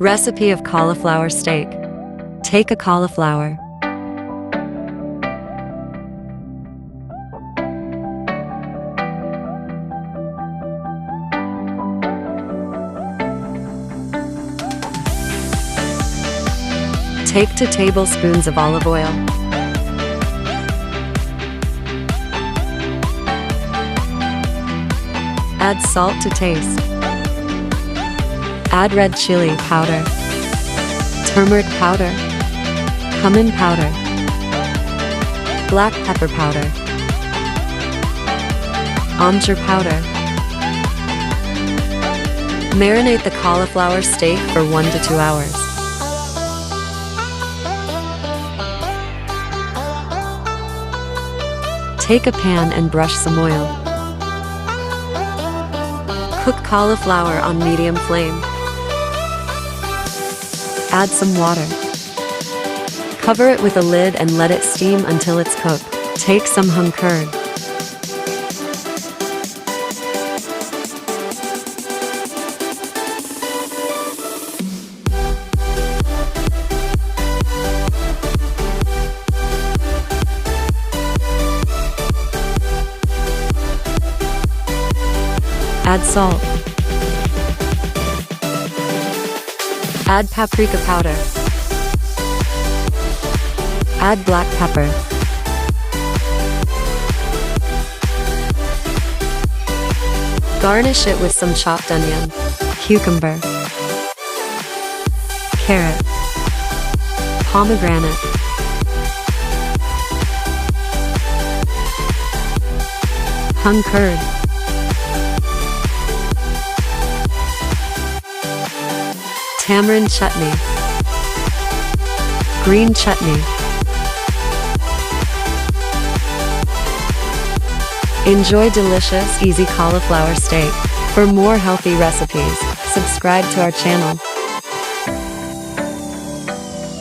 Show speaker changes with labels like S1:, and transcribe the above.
S1: Recipe of cauliflower steak. Take a cauliflower. Take 2 tablespoons of olive oil. Add salt to taste. Add red chili powder, turmeric powder, cumin powder, black pepper powder, amchur powder. Marinate the cauliflower steak for 1 to 2 hours. Take a pan and brush some oil. Cook cauliflower on medium flame. Add some water. Cover it with a lid and let it steam until it's cooked. Take some hung curd. Add salt. Add paprika powder. Add black pepper. Garnish it with some chopped onion, cucumber, carrot, pomegranate, hung curd, tamarind chutney, green chutney. Enjoy delicious, easy cauliflower steak. For more healthy recipes, subscribe to our channel.